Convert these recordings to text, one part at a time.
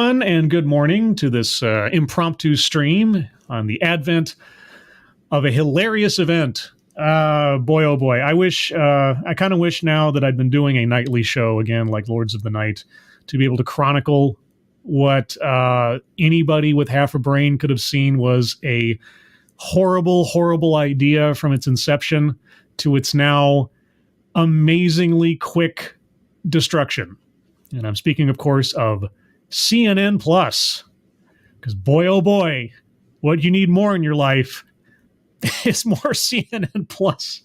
everyone, and good morning to this impromptu stream on the advent of a hilarious event. Boy, oh boy. I kind of wish now that I'd been doing a nightly show again, like Lords of the Night, to be able to chronicle what anybody with half a brain could have seen was a horrible, horrible idea from its inception to its now amazingly quick destruction. And I'm speaking, of course, of CNN Plus. Because boy, oh boy, what you need more in your life is more CNN Plus.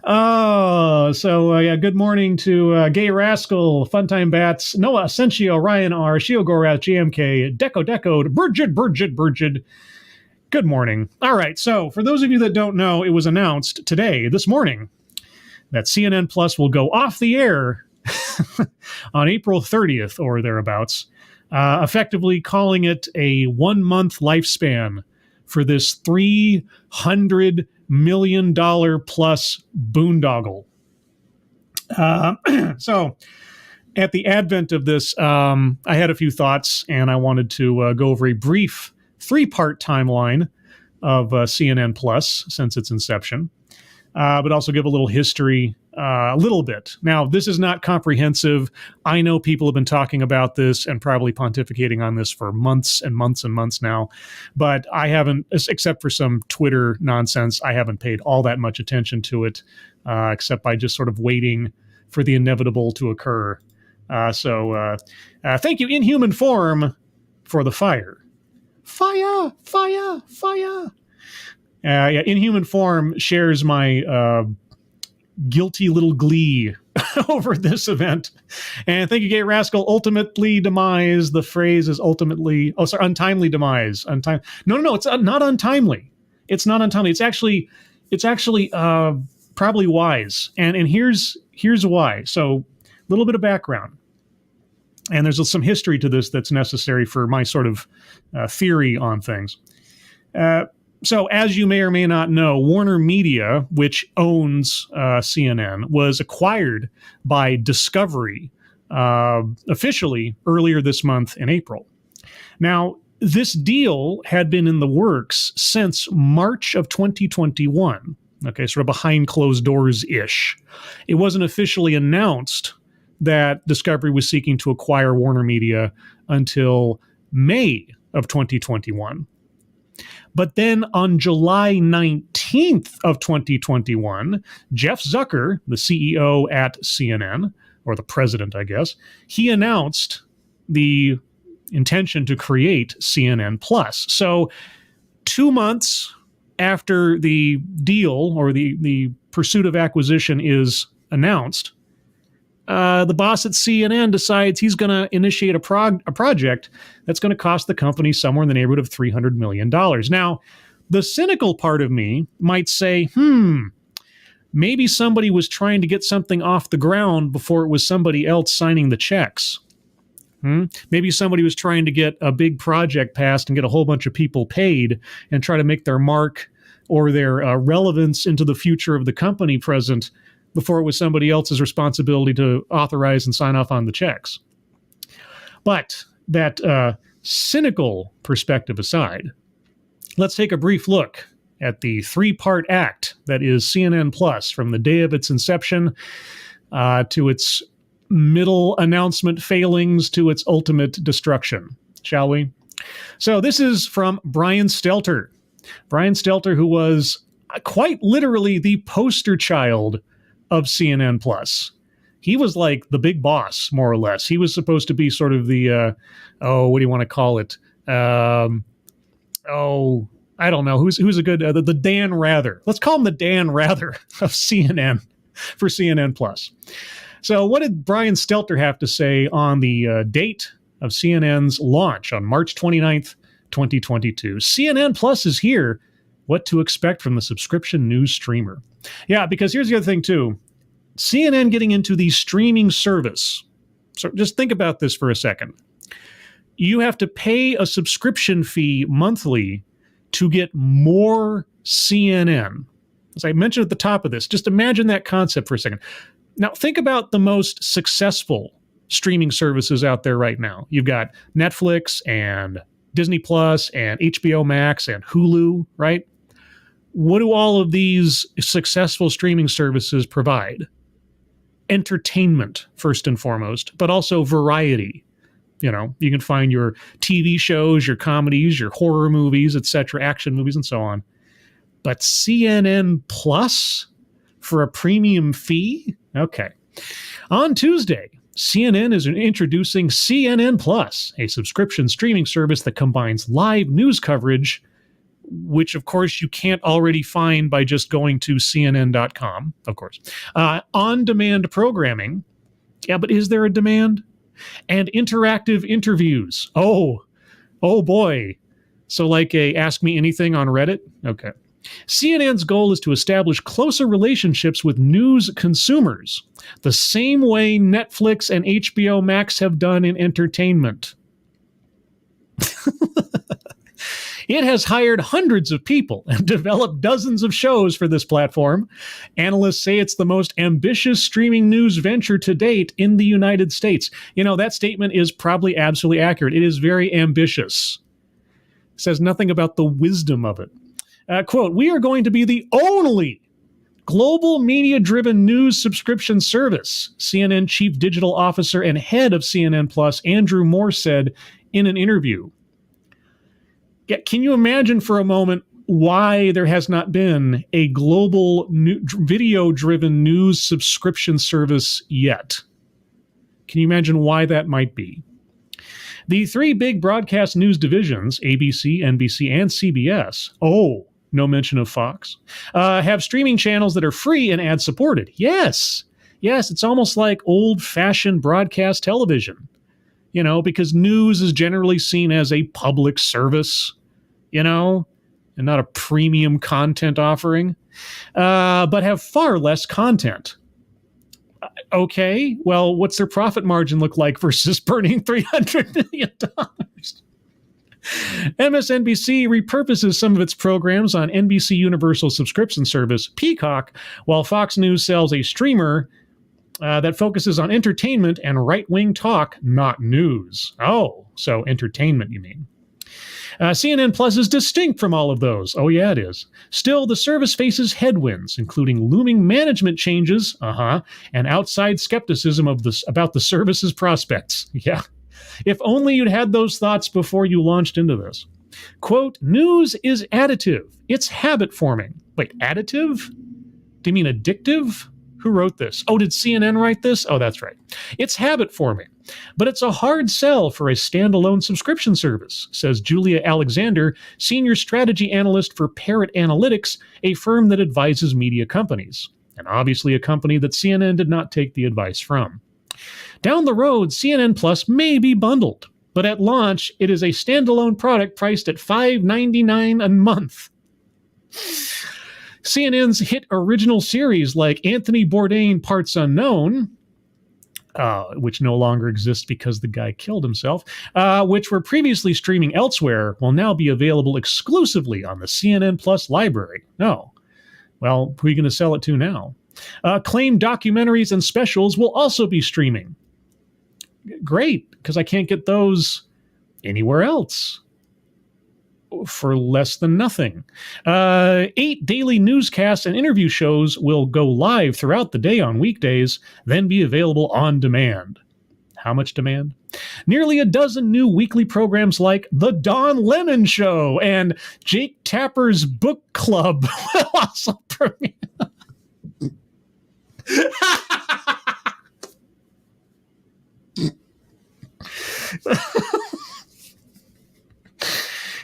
Yeah, good morning to Gay Rascal, Funtime Bats, Noah, Asensio, Ryan R, Shio Gorath, GMK, Deco, Burgid. Good morning. All right, so for those of you that don't know, it was announced this morning, that CNN Plus will go off the air on April 30th or thereabouts, effectively calling it a 1 month lifespan for this $300 million plus boondoggle. So at the advent of this, I had a few thoughts, and I wanted to go over a brief 3-part timeline of CNN Plus since its inception, but also give a little history, a little bit. Now, this is not comprehensive. I know people have been talking about this and probably pontificating on this for months and months and months now, but I haven't, except for some Twitter nonsense, I haven't paid all that much attention to it, except by just sort of waiting for the inevitable to occur. So thank you, Inhuman Form, for the fire. Fire! Yeah, Inhuman Form shares my guilty little glee over this event. And thank you, Gay Rascal. Ultimately demise. The phrase is ultimately... Oh, sorry, untimely demise. No, it's not untimely. It's not untimely. It's actually probably wise. And here's why. So, a little bit of background. And there's some history to this that's necessary for my sort of theory on things. So as you may or may not know, Warner Media, which owns CNN, was acquired by Discovery officially earlier this month in April. Now, this deal had been in the works since March of 2021. Okay, sort of behind closed doors-ish. It wasn't officially announced that Discovery was seeking to acquire Warner Media until May of 2021. But then on July 19th of 2021, Jeff Zucker, the CEO at CNN, or the president, I guess, he announced the intention to create CNN Plus. So 2 months after the deal or the pursuit of acquisition is announced, the boss at CNN decides he's going to initiate a project that's going to cost the company somewhere in the neighborhood of $300 million. Now, the cynical part of me might say, maybe somebody was trying to get something off the ground before it was somebody else signing the checks. Maybe somebody was trying to get a big project passed and get a whole bunch of people paid and try to make their mark or their relevance into the future of the company present before it was somebody else's responsibility to authorize and sign off on the checks. But that cynical perspective aside, let's take a brief look at the 3-part act that is CNN Plus from the day of its inception to its middle announcement failings to its ultimate destruction, shall we? So this is from Brian Stelter. Brian Stelter, who was quite literally the poster child of CNN Plus. He was like the big boss, more or less. He was supposed to be sort of the, what do you want to call it? I don't know. Who's a good, the Dan Rather. Let's call him the Dan Rather of CNN for CNN Plus. So what did Brian Stelter have to say on the date of CNN's launch on March 29th, 2022? CNN Plus is here. What to expect from the subscription news streamer. Yeah, because here's the other thing, too. CNN getting into the streaming service. So just think about this for a second. You have to pay a subscription fee monthly to get more CNN. As I mentioned at the top of this, just imagine that concept for a second. Now, think about the most successful streaming services out there right now. You've got Netflix and Disney Plus and HBO Max and Hulu, right? What do all of these successful streaming services provide? Entertainment, first and foremost, but also variety. You know, you can find your TV shows, your comedies, your horror movies, etc., action movies, and so on. But CNN Plus for a premium fee? Okay. On Tuesday, CNN is introducing CNN Plus, a subscription streaming service that combines live news coverage, which, of course, you can't already find by just going to CNN.com, of course. On-demand programming. Yeah, but is there a demand? And interactive interviews. Oh boy. So like a Ask Me Anything on Reddit? Okay. CNN's goal is to establish closer relationships with news consumers, the same way Netflix and HBO Max have done in entertainment. It has hired hundreds of people and developed dozens of shows for this platform. Analysts say it's the most ambitious streaming news venture to date in the United States. You know, that statement is probably absolutely accurate. It is very ambitious. It says nothing about the wisdom of it. Quote, "We are going to be the only global media-driven news subscription service," CNN Chief Digital Officer and head of CNN Plus, Andrew Moore, said in an interview. Yeah, can you imagine for a moment why there has not been a global video-driven news subscription service yet? Can you imagine why that might be? The three big broadcast news divisions, ABC, NBC, and CBS, no mention of Fox, have streaming channels that are free and ad-supported. Yes, it's almost like old-fashioned broadcast television. You know, because news is generally seen as a public service, you know, and not a premium content offering, but have far less content. Okay, well, what's their profit margin look like versus burning $300 million? MSNBC repurposes some of its programs on NBC Universal subscription service Peacock, while Fox News sells a streamer that focuses on entertainment and right-wing talk, not news. Oh, so entertainment, you mean. CNN Plus is distinct from all of those. Oh, yeah, it is. Still, the service faces headwinds, including looming management changes, and outside skepticism about the service's prospects. Yeah. If only you'd had those thoughts before you launched into this. Quote, "News is additive. It's habit-forming." Wait, additive? Do you mean addictive? Who wrote this? Oh, did CNN write this? Oh, that's right. "It's habit-forming, but it's a hard sell for a standalone subscription service," says Julia Alexander, senior strategy analyst for Parrot Analytics, a firm that advises media companies, and obviously a company that CNN did not take the advice from. Down the road, CNN Plus may be bundled, but at launch, it is a standalone product priced at $5.99 a month. CNN's hit original series like Anthony Bourdain Parts Unknown, which no longer exists because the guy killed himself, which were previously streaming elsewhere, will now be available exclusively on the CNN Plus library. Oh, well, who are you going to sell it to now? Acclaimed documentaries and specials will also be streaming. Great, because I can't get those anywhere else for less than nothing. 8 daily newscasts and interview shows will go live throughout the day on weekdays, then be available on demand. How much demand? Nearly a dozen new weekly programs like The Don Lemon Show and Jake Tapper's Book Club will also premiere.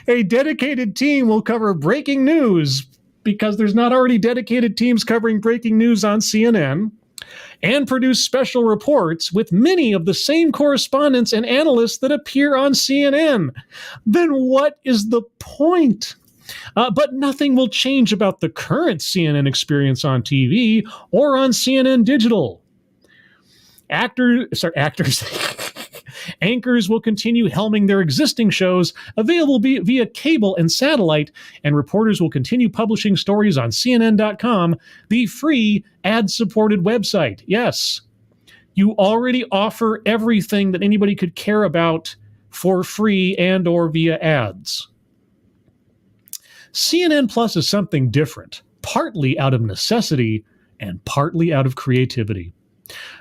A dedicated team will cover breaking news because there's not already dedicated teams covering breaking news on CNN, and produce special reports with many of the same correspondents and analysts that appear on CNN. Then what is the point? But nothing will change about the current CNN experience on TV or on CNN Digital. Anchors will continue helming their existing shows, available via cable and satellite, and reporters will continue publishing stories on CNN.com, the free ad-supported website. Yes, You already offer everything that anybody could care about for free and or via ads. CNN Plus is something different, partly out of necessity and partly out of creativity.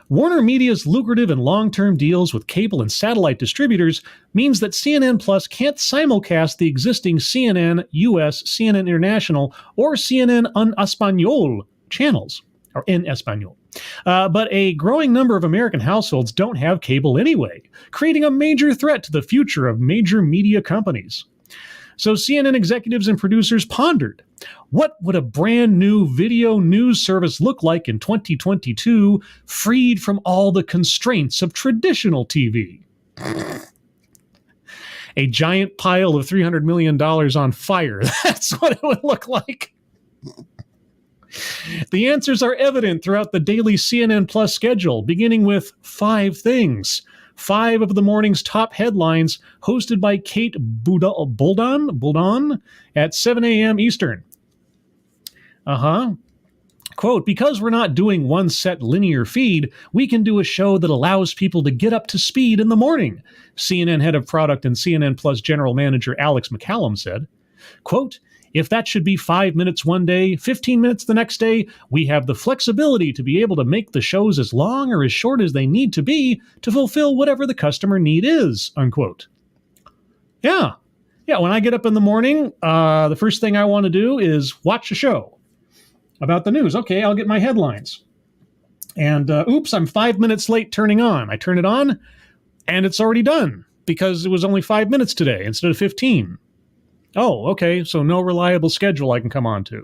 Warner Media's lucrative and long-term deals with cable and satellite distributors means that CNN Plus can't simulcast the existing CNN US, CNN International, or CNN en Español channels, or en Español. But a growing number of American households don't have cable anyway, creating a major threat to the future of major media companies. So CNN executives and producers pondered, what would a brand new video news service look like in 2022, freed from all the constraints of traditional TV? A giant pile of $300 million on fire. That's what it would look like. The answers are evident throughout the daily CNN Plus schedule, beginning with 5 things. 5 of the morning's top headlines, hosted by Kate Buldon at 7 a.m. Eastern. Quote, because we're not doing one set linear feed, we can do a show that allows people to get up to speed in the morning, CNN head of product and CNN Plus general manager Alex McCallum said. Quote, if that should be 5 minutes one day, 15 minutes the next day, we have the flexibility to be able to make the shows as long or as short as they need to be to fulfill whatever the customer need is, unquote. Yeah, when I get up in the morning, the first thing I want to do is watch a show about the news. Okay, I'll get my headlines. And oops, I'm 5 minutes late turning on. I turn it on, and it's already done because it was only 5 minutes today instead of 15. Oh, okay, so no reliable schedule I can come on to.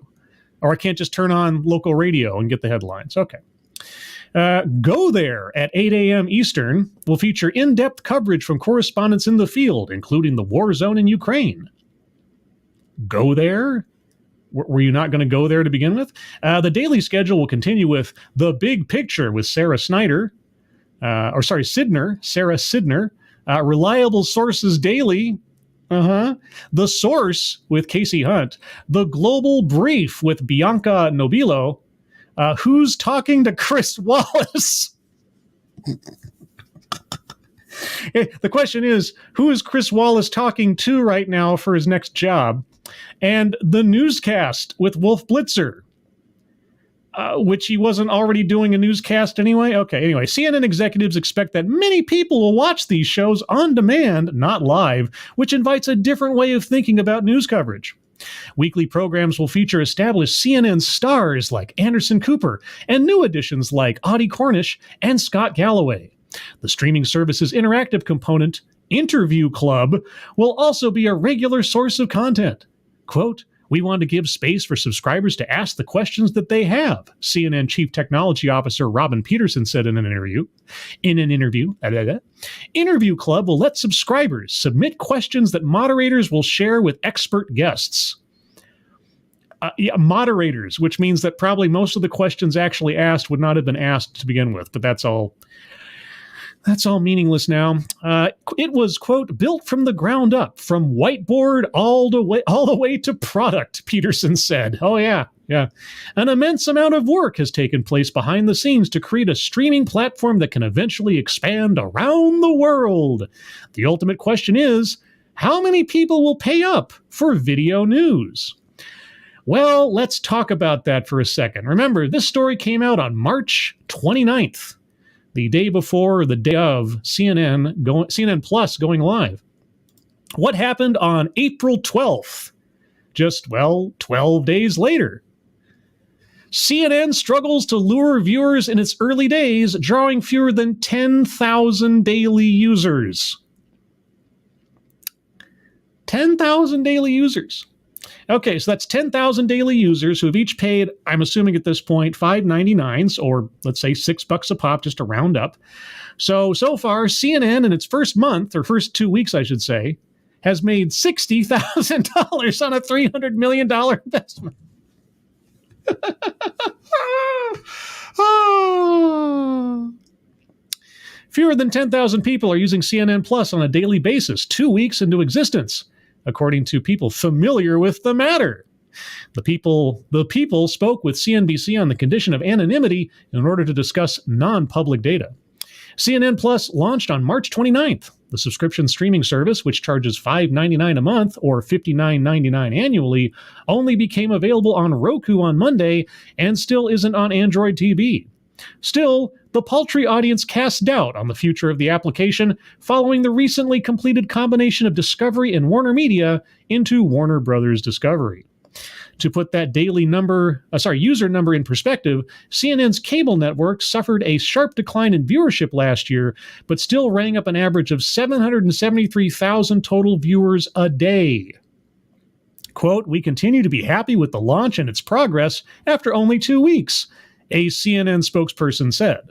Or I can't just turn on local radio and get the headlines. Okay. Go There at 8 a.m. Eastern will feature in-depth coverage from correspondents in the field, including the war zone in Ukraine. Go There? Were you not going to go there to begin with? The daily schedule will continue with The Big Picture with Sarah Sidner. Reliable Sources Daily. The Source with Casey Hunt. The Global Brief with Bianca Nobilo. Who's Talking to Chris Wallace? The question is, who is Chris Wallace talking to right now for his next job? And The Newscast with Wolf Blitzer. Which he wasn't already doing a newscast anyway? Okay, anyway, CNN executives expect that many people will watch these shows on demand, not live, which invites a different way of thinking about news coverage. Weekly programs will feature established CNN stars like Anderson Cooper and new additions like Audie Cornish and Scott Galloway. The streaming service's interactive component, Interview Club, will also be a regular source of content. Quote, we want to give space for subscribers to ask the questions that they have, CNN Chief Technology Officer Robin Peterson said in an interview. Interview Club will let subscribers submit questions that moderators will share with expert guests. Moderators, which means that probably most of the questions actually asked would not have been asked to begin with, but that's all meaningless now. It was, quote, built from the ground up, from whiteboard all the way to product, Peterson said. Oh, yeah. An immense amount of work has taken place behind the scenes to create a streaming platform that can eventually expand around the world. The ultimate question is, how many people will pay up for video news? Well, let's talk about that for a second. Remember, this story came out on March 29th. The day before or the day of CNN Plus going live. What happened on April 12th? Just, 12 days later. CNN struggles to lure viewers in its early days, drawing fewer than 10,000 daily users. 10,000 daily users. Okay, so that's 10,000 daily users who have each paid, I'm assuming at this point, $5.99, or let's say $6 a pop, just to round up. So far, CNN in its first month, or first 2 weeks, I should say, has made $60,000 on a $300 million investment. Fewer than 10,000 people are using CNN Plus on a daily basis, 2 weeks into existence, according to people familiar with the matter. The people spoke with CNBC on the condition of anonymity in order to discuss non-public data. CNN Plus launched on March 29th. The subscription streaming service, which charges $5.99 a month or $59.99 annually, only became available on Roku on Monday and still isn't on Android TV. Still, the paltry audience casts doubt on the future of the application following the recently completed combination of Discovery and Warner Media into Warner Brothers Discovery. To put that user number in perspective, CNN's cable network suffered a sharp decline in viewership last year, but still rang up an average of 773,000 total viewers a day. Quote, "We continue to be happy with the launch and its progress after only 2 weeks," a CNN spokesperson said.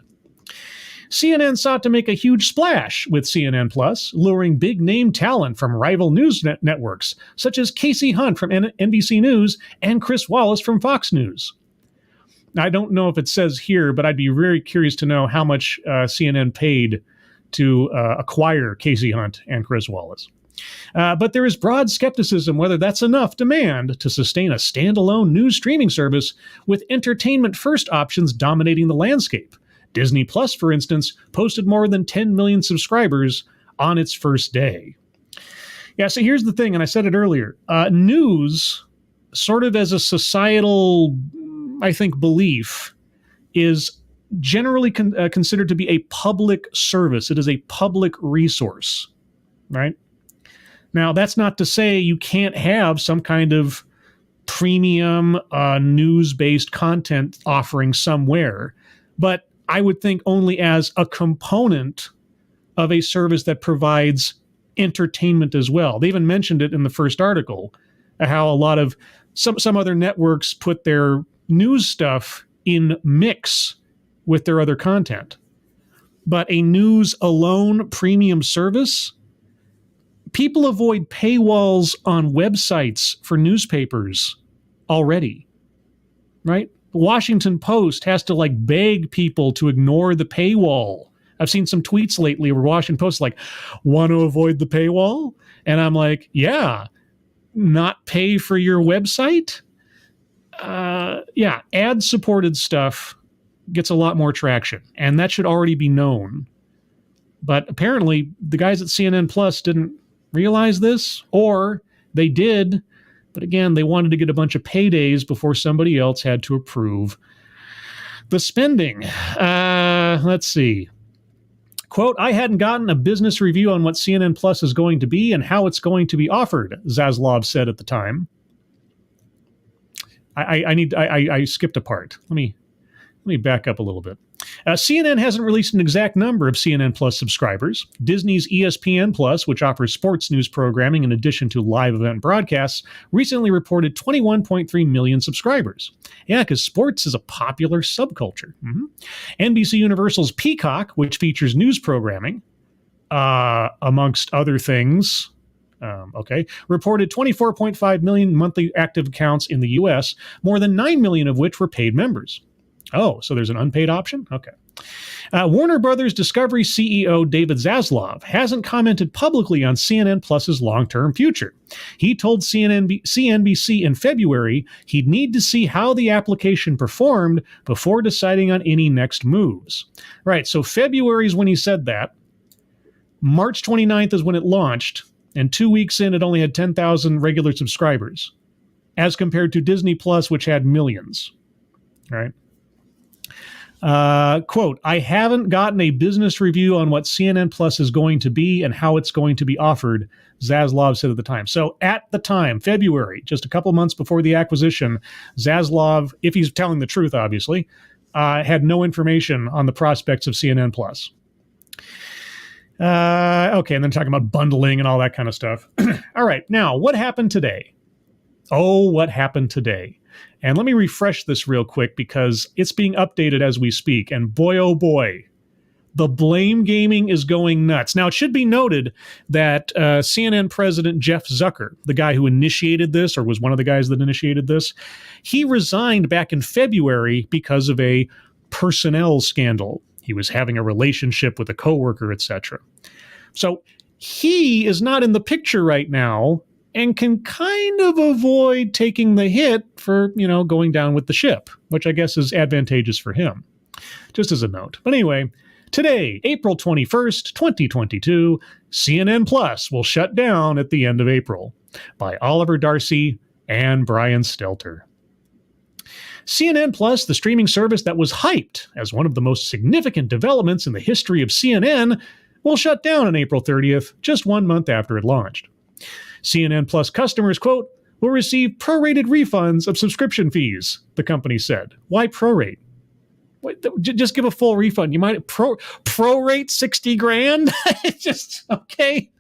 CNN sought to make a huge splash with CNN Plus, luring big-name talent from rival news networks, such as Casey Hunt from NBC News and Chris Wallace from Fox News. I don't know if it says here, but I'd be very curious to know how much CNN paid to acquire Casey Hunt and Chris Wallace. But there is broad skepticism whether that's enough demand to sustain a standalone news streaming service with entertainment-first options dominating the landscape. Disney Plus, for instance, posted more than 10 million subscribers on its first day. Yeah, so here's the thing, and I said it earlier. News, sort of as a societal, I think, belief, is generally considered to be a public service. It is a public resource, right? Now, that's not to say you can't have some kind of premium news-based content offering somewhere, but I would think only as a component of a service that provides entertainment as well. They even mentioned it in the first article, how a lot of some other networks put their news stuff in mix with their other content. But a news alone premium service, people avoid paywalls on websites for newspapers already, right? Washington Post has to beg people to ignore the paywall. I've seen some tweets lately where Washington Post is like, want to avoid the paywall? And I'm like, yeah, not pay for your website? Yeah, ad-supported stuff gets a lot more traction, and that should already be known. But apparently, the guys at CNN Plus didn't realize this, or they did, but again, they wanted to get a bunch of paydays before somebody else had to approve the spending. Let's see. Quote, "I hadn't gotten a business review on what CNN Plus is going to be and how it's going to be offered," Zaslav said at the time. I skipped a part. Let me back up a little bit. CNN hasn't released an exact number of CNN Plus subscribers. Disney's ESPN Plus, which offers sports news programming in addition to live event broadcasts, recently reported 21.3 million subscribers. Yeah, because sports is a popular subculture. NBC Universal's Peacock, which features news programming, amongst other things, reported 24.5 million monthly active accounts in the U.S., more than 9 million of which were paid members. Oh, so there's an unpaid option? Okay. Warner Brothers Discovery CEO David Zaslav hasn't commented publicly on CNN Plus's long-term future. He told CNBC in February he'd need to see how the application performed before deciding on any next moves. Right, so February is when he said that. March 29th is when it launched, and 2 weeks in, it only had 10,000 regular subscribers, as compared to Disney Plus, which had millions. Right. Quote, "I haven't gotten a business review on what CNN Plus is going to be and how it's going to be offered," Zaslav said at the time. So at the time, February, just a couple months before the acquisition, Zaslav, if he's telling the truth, obviously, had no information on the prospects of CNN Plus. Okay, and then talking about bundling and all that kind of stuff. All right, now, what happened today? Oh, what happened today? And let me refresh this real quick because it's being updated as we speak. And boy, oh boy, the blame gaming is going nuts. Now, it should be noted that CNN president Jeff Zucker, the guy who initiated this, or was one of the guys that initiated this, he resigned back in February because of a personnel scandal. He was having a relationship with a coworker, etc. So he is not in the picture right now and can kind of avoid taking the hit for, going down with the ship, which I guess is advantageous for him, just as a note. But anyway, Today, April 21st, 2022, CNN Plus will shut down at the end of April, by Oliver Darcy and Brian Stelter. CNN Plus, the streaming service that was hyped as one of the most significant developments in the history of CNN, will shut down on April 30th, just 1 month after it launched. CNN Plus customers, quote, will receive prorated refunds of subscription fees, the company said. Why prorate? Just give a full refund. You might prorate 60 grand? Just, okay.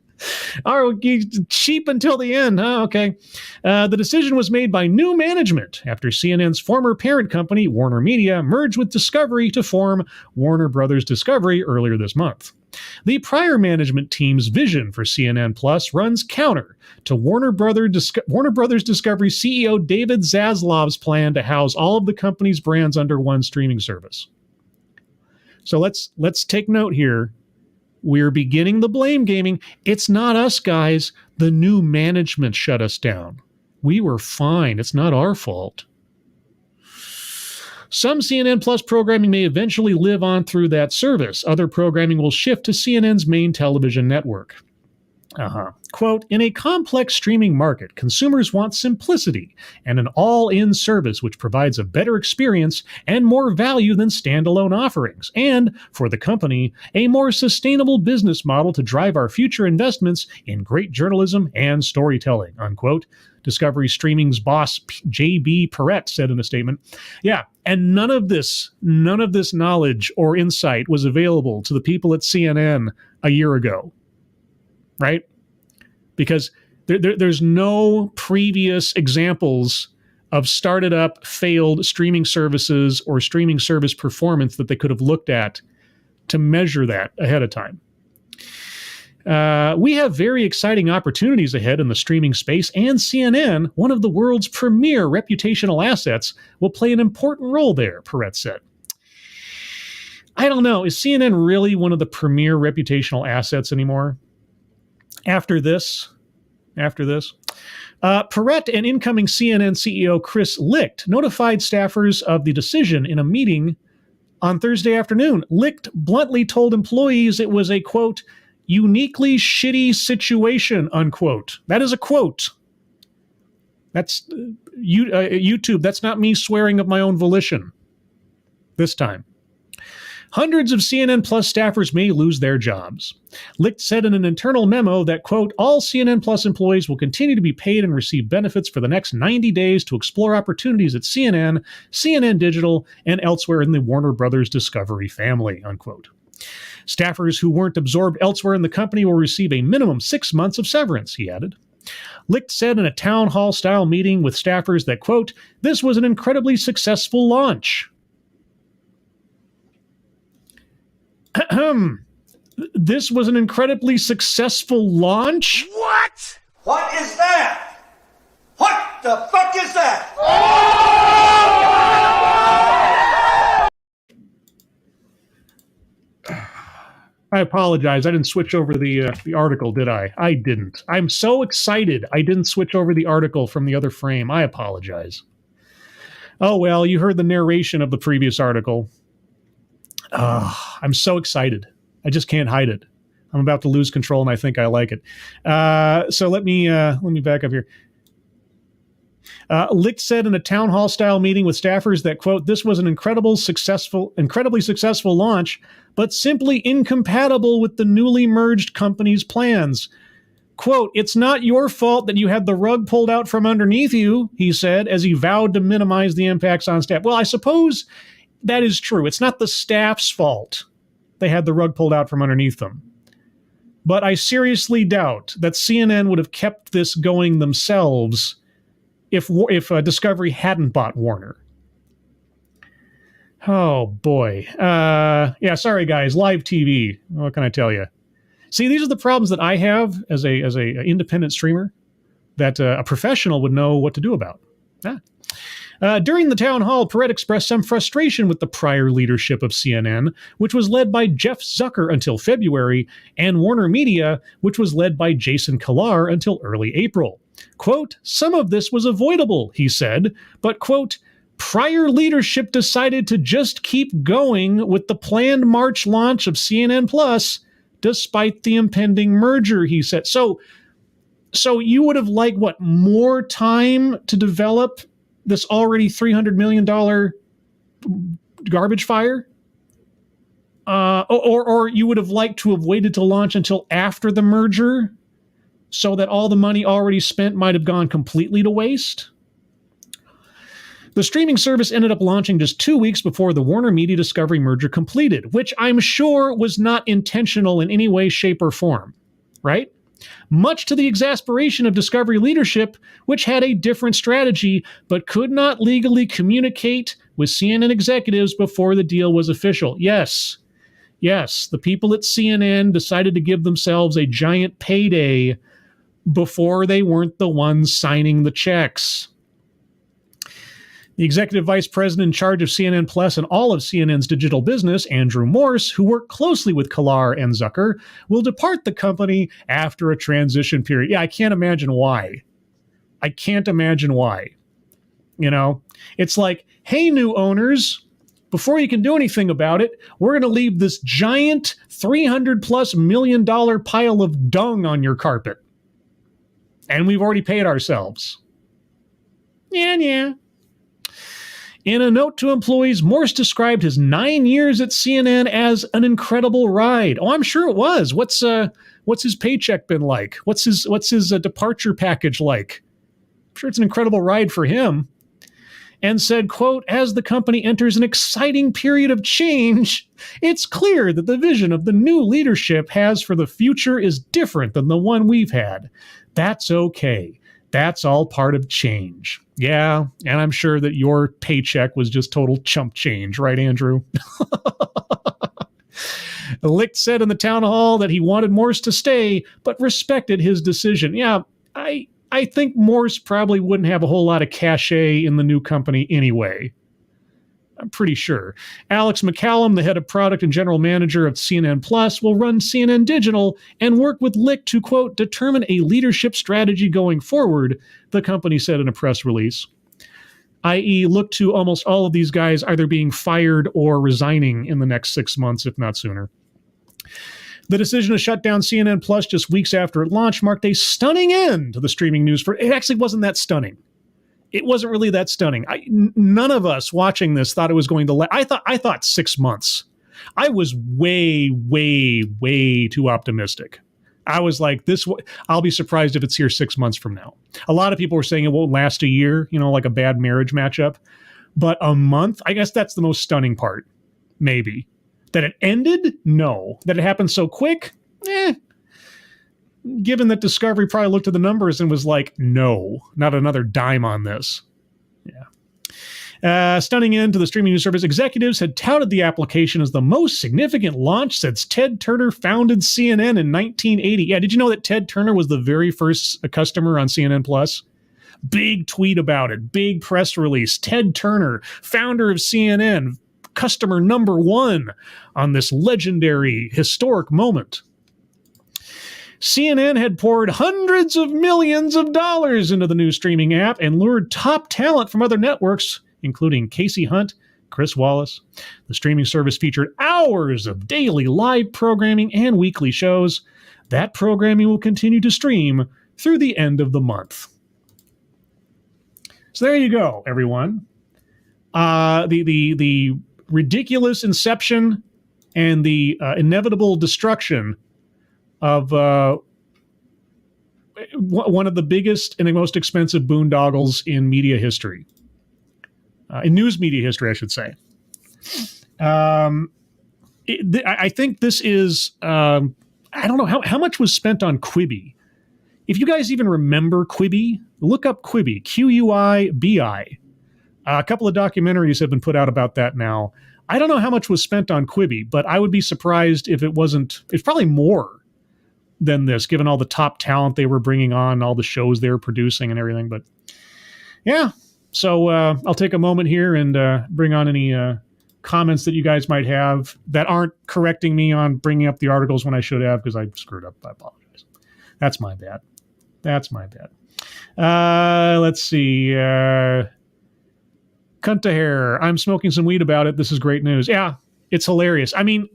All right, cheap until the end. Oh, okay. The decision was made by new management after CNN's former parent company, Warner Media, merged with Discovery to form Warner Brothers Discovery earlier this month. The prior management team's vision for CNN Plus runs counter to Warner Brothers Discovery CEO David Zaslav's plan to house all of the company's brands under one streaming service. So let's take note here. We're beginning the blame gaming. It's not us, guys. The new management shut us down. We were fine. It's not our fault. Some CNN Plus programming may eventually live on through that service. Other programming will shift to CNN's main television network. Quote, in a complex streaming market, consumers want simplicity and an all-in service which provides a better experience and more value than standalone offerings, and, for the company, a more sustainable business model to drive our future investments in great journalism and storytelling, unquote. Discovery Streaming's boss, J.B. Perrett, said in a statement. Yeah, and none of this knowledge or insight was available to the people at CNN a year ago, right? Because there's no previous examples of started up, failed streaming services or streaming service performance that they could have looked at to measure that ahead of time. We have very exciting opportunities ahead in the streaming space, and CNN, one of the world's premier reputational assets, will play an important role there, Perrett said. I don't know. Is CNN really one of the premier reputational assets anymore? After this, Perrett and incoming CNN CEO Chris Licht notified staffers of the decision in a meeting on Thursday afternoon. Licht bluntly told employees it was a, quote, uniquely shitty situation, unquote. That is a quote. That's YouTube. That's not me swearing of my own volition this time. Hundreds of CNN Plus staffers may lose their jobs. Licht said in an internal memo that, quote, all CNN Plus employees will continue to be paid and receive benefits for the next 90 days to explore opportunities at CNN, CNN Digital, and elsewhere in the Warner Brothers Discovery family, unquote. Staffers who weren't absorbed elsewhere in the company will receive a minimum 6 months of severance, he added. Licht said in a town hall-style meeting with staffers that, quote, this was an incredibly successful launch. This was an incredibly successful launch? What? What is that? What the fuck is that? I apologize. I didn't switch over the article, did I? I didn't. I'm so excited. I didn't switch over the article from the other frame. I apologize. Oh, well, you heard the narration of the previous article. I'm so excited. I just can't hide it. I'm about to lose control, and I think I like it. So let me back up here. Licht said in a town hall style meeting with staffers that, quote, this was an incredibly successful launch, but simply incompatible with the newly merged company's plans. Quote, it's not your fault that you had the rug pulled out from underneath you, he said, as he vowed to minimize the impacts on staff. Well, I suppose that is true. It's not the staff's fault they had the rug pulled out from underneath them. But I seriously doubt that CNN would have kept this going themselves if Discovery hadn't bought Warner. Oh, boy. Yeah, sorry, guys. Live TV. What can I tell you? See, these are the problems that I have as a independent streamer that a professional would know what to do about. During the town hall, Perrett expressed some frustration with the prior leadership of CNN, which was led by Jeff Zucker until February, and Warner Media, which was led by Jason Kilar until early April. Quote, some of this was avoidable, he said, but, quote, Prior leadership decided to just keep going with the planned March launch of CNN Plus, despite the impending merger, he said. So you would have liked, what, more time to develop this already $300 million garbage fire? Or you would have liked to have waited to launch until after the merger so that all the money already spent might have gone completely to waste? The streaming service ended up launching just 2 weeks before the Warner Media Discovery merger completed, which I'm sure was not intentional in any way, shape, or form, right? Much to the exasperation of Discovery leadership, which had a different strategy but could not legally communicate with CNN executives before the deal was official. Yes, the people at CNN decided to give themselves a giant payday before they weren't the ones signing the checks. The executive vice president in charge of CNN Plus and all of CNN's digital business, Andrew Morse, who worked closely with Kilar and Zucker, will depart the company after a transition period. Yeah, I can't imagine why. You know, it's like, hey, new owners, before you can do anything about it, we're going to leave this giant $300+ million pile of dung on your carpet. And we've already paid ourselves. Yeah. In a note to employees, Morse described his 9 years at CNN as an incredible ride. Oh, I'm sure it was. What's his paycheck been like? What's his departure package like? I'm sure it's an incredible ride for him. And said, quote, as the company enters an exciting period of change, it's clear that the vision of the new leadership has for the future is different than the one we've had. That's okay. That's all part of change. Yeah, and I'm sure that your paycheck was just total chump change, right, Andrew? Licht said in the town hall that he wanted Morse to stay, but respected his decision. Yeah, I think Morse probably wouldn't have a whole lot of cachet in the new company anyway. I'm pretty sure. Alex McCallum, the head of product and general manager of CNN Plus, will run CNN Digital and work with Licht to, quote, determine a leadership strategy going forward, the company said in a press release. I.e., look to almost all of these guys either being fired or resigning in the next 6 months, if not sooner. The decision to shut down CNN Plus just weeks after it launched marked a stunning end to the streaming news. It actually wasn't that stunning. It wasn't really that stunning. None of us watching this thought it was going to I thought 6 months. I was way too optimistic. I was like, I'll be surprised if it's here 6 months from now. A lot of people were saying it won't last a year, like a bad marriage matchup. But a month, I guess that's the most stunning part, maybe. That it ended? No. That it happened so quick? Given that Discovery probably looked at the numbers and was like, no, not another dime on this. Yeah. Stunning end to the streaming news service. Executives had touted the application as the most significant launch since Ted Turner founded CNN in 1980. Yeah, did you know that Ted Turner was the very first customer on CNN Plus? Big tweet about it. Big press release. Ted Turner, founder of CNN, customer number one on this legendary, historic moment. CNN had poured hundreds of millions of dollars into the new streaming app and lured top talent from other networks, including Casey Hunt, Chris Wallace. The streaming service featured hours of daily live programming and weekly shows. That programming will continue to stream through the end of the month. So there you go, everyone. The ridiculous inception and the inevitable destruction of one of the biggest and the most expensive boondoggles in media history. In news media history, I should say. I think this is, I don't know, how much was spent on Quibi? If you guys even remember Quibi, look up Quibi, Quibi. A couple of documentaries have been put out about that now. I don't know how much was spent on Quibi, but I would be surprised if it wasn't, it's probably more than this, given all the top talent they were bringing on, all the shows they were producing and everything. But yeah, so I'll take a moment here and bring on any comments that you guys might have that aren't correcting me on bringing up the articles when I should have, because I screwed up. I apologize. That's my bad. Let's see. Cunt to hair. I'm smoking some weed about it. This is great news. Yeah, it's hilarious. I mean,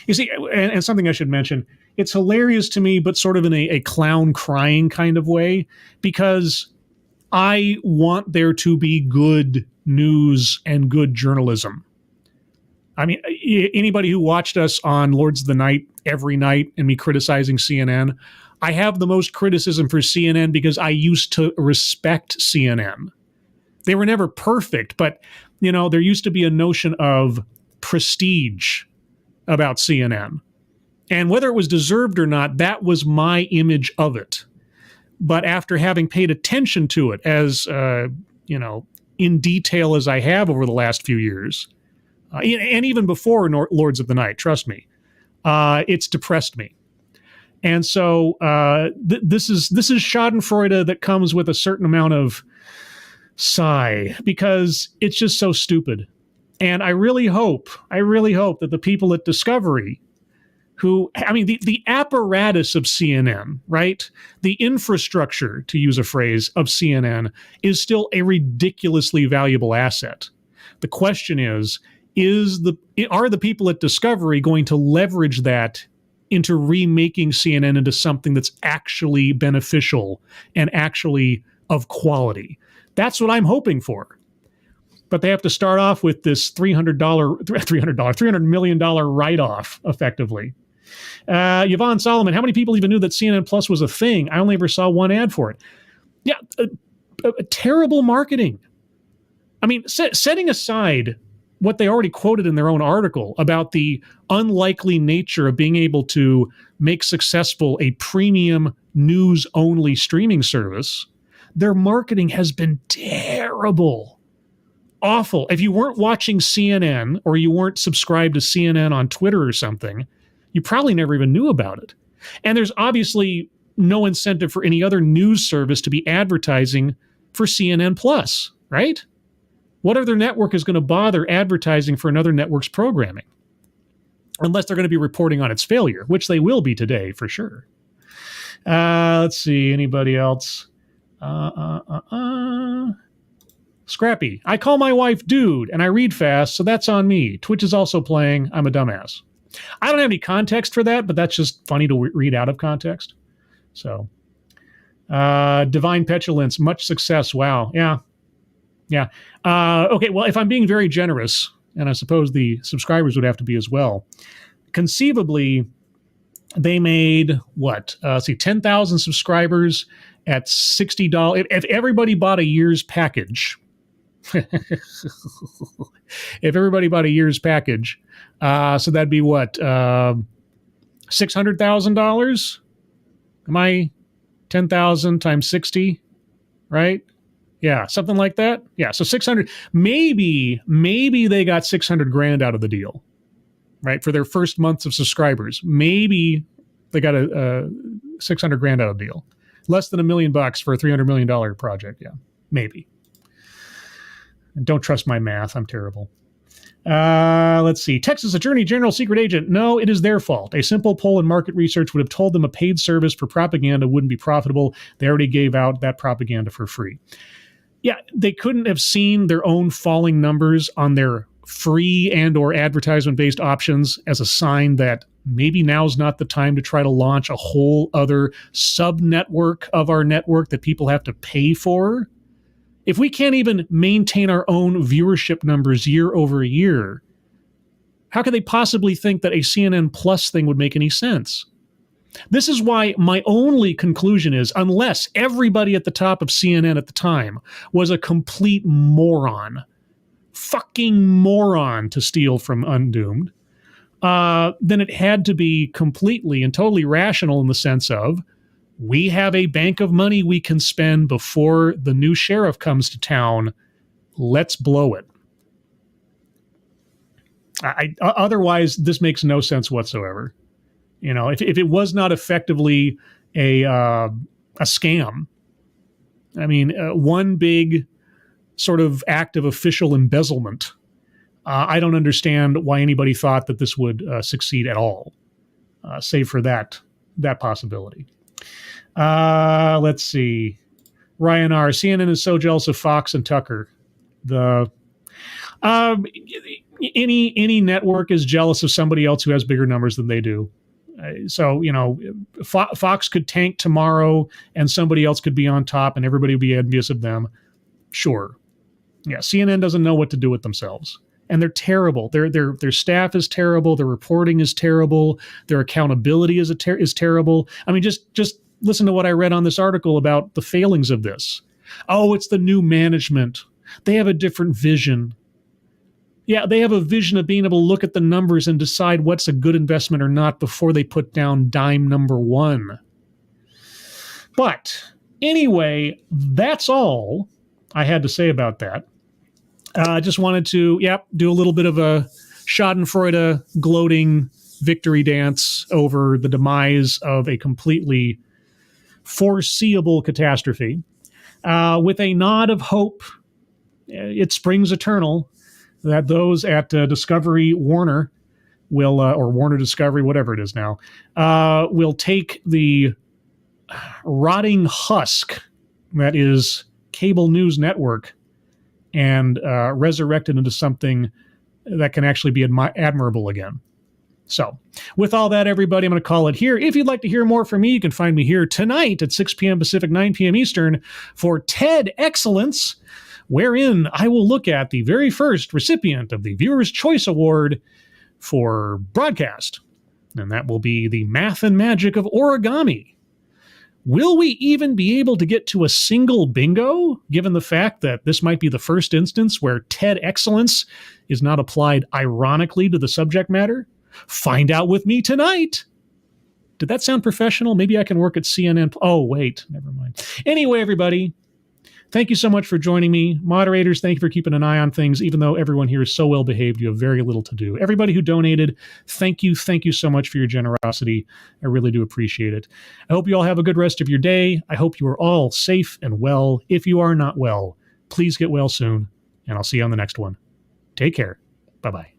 you see, and something I should mention, it's hilarious to me, but sort of in a clown crying kind of way, because I want there to be good news and good journalism. I mean, anybody who watched us on Lords of the Night every night and me criticizing CNN, I have the most criticism for CNN because I used to respect CNN. They were never perfect, but, you know, there used to be a notion of prestige about CNN. And whether it was deserved or not, that was my image of it. But after having paid attention to it as, in detail as I have over the last few years, and even before Lords of the Night, trust me, it's depressed me. And so this is Schadenfreude that comes with a certain amount of sigh, because it's just so stupid. And I really hope that the people at Discovery, the apparatus of CNN, right? The infrastructure, to use a phrase, of CNN is still a ridiculously valuable asset. The question is are the people at Discovery going to leverage that into remaking CNN into something that's actually beneficial and actually of quality? That's what I'm hoping for. But they have to start off with this $300 million write-off, effectively. Yvonne Solomon, how many people even knew that CNN Plus was a thing? I only ever saw one ad for it. Yeah, terrible marketing. I mean, setting aside what they already quoted in their own article about the unlikely nature of being able to make successful a premium news-only streaming service, their marketing has been terrible. Awful. If you weren't watching CNN or you weren't subscribed to CNN on Twitter or something, you probably never even knew about it. And there's obviously no incentive for any other news service to be advertising for CNN Plus, right? What other network is going to bother advertising for another network's programming? Unless they're going to be reporting on its failure, which they will be today for sure. Let's see, anybody else? Scrappy. I call my wife dude and I read fast, so that's on me. Twitch is also playing. I'm a dumbass. I don't have any context for that, but that's just funny to read out of context. So, Divine Petulance, much success. Wow. Yeah. Okay, well, if I'm being very generous, and I suppose the subscribers would have to be as well, conceivably, they made, 10,000 subscribers at $60. If everybody bought a year's package, so that'd be what, $600,000? Am I 10,000 times 60, right? Yeah, something like that. Yeah, so 600. Maybe they got 600 grand out of the deal, right? For their first months of subscribers, maybe they got a 600 grand out of the deal. Less than $1 million for a $300 million project. Yeah, maybe. Don't trust my math. I'm terrible. Let's see. Texas Attorney General secret agent. No, it is their fault. A simple poll and market research would have told them a paid service for propaganda wouldn't be profitable. They already gave out that propaganda for free. Yeah, they couldn't have seen their own falling numbers on their free and or advertisement-based options as a sign that maybe now's not the time to try to launch a whole other sub-network of our network that people have to pay for. If we can't even maintain our own viewership numbers year over year, how could they possibly think that a CNN Plus thing would make any sense? This is why my only conclusion is, unless everybody at the top of CNN at the time was a complete moron, fucking moron, to steal from Undoomed, then it had to be completely and totally rational in the sense of, we have a bank of money we can spend before the new sheriff comes to town. Let's blow it. Otherwise, this makes no sense whatsoever. You know, if it was not effectively a scam, I mean, one big sort of act of official embezzlement, I don't understand why anybody thought that this would succeed at all, save for that possibility. Let's see. Ryan R. CNN is so jealous of Fox and Tucker. The any network is jealous of somebody else who has bigger numbers than they do. So, Fox could tank tomorrow and somebody else could be on top and everybody would be envious of them. Sure. Yeah, CNN doesn't know what to do with themselves. And they're terrible. Their staff is terrible. Their reporting is terrible. Their accountability is terrible. I mean, just listen to what I read on this article about the failings of this. Oh, it's the new management. They have a different vision. Yeah, they have a vision of being able to look at the numbers and decide what's a good investment or not before they put down dime number one. But anyway, that's all I had to say about that. I just wanted to, do a little bit of a Schadenfreude gloating victory dance over the demise of a completely foreseeable catastrophe. With a nod of hope, it springs eternal, that those at Discovery Warner will, or Warner Discovery, whatever it is now, will take the rotting husk that is cable news network and resurrect it into something that can actually be admirable again. So with all that, everybody, I'm going to call it here. If you'd like to hear more from me, you can find me here tonight at 6 p.m. Pacific, 9 p.m. Eastern for TED Excellence, wherein I will look at the very first recipient of the Viewer's Choice Award for broadcast, and that will be the Math and Magic of Origami. Will we even be able to get to a single bingo, given the fact that this might be the first instance where TED Excellence is not applied ironically to the subject matter? Find out with me tonight. Did that sound professional? Maybe I can work at CNN. Oh, wait, never mind. Anyway, everybody, thank you so much for joining me. Moderators, thank you for keeping an eye on things. Even though everyone here is so well behaved, you have very little to do. Everybody who donated, thank you. Thank you so much for your generosity. I really do appreciate it. I hope you all have a good rest of your day. I hope you are all safe and well. If you are not well, please get well soon, and I'll see you on the next one. Take care. Bye-bye.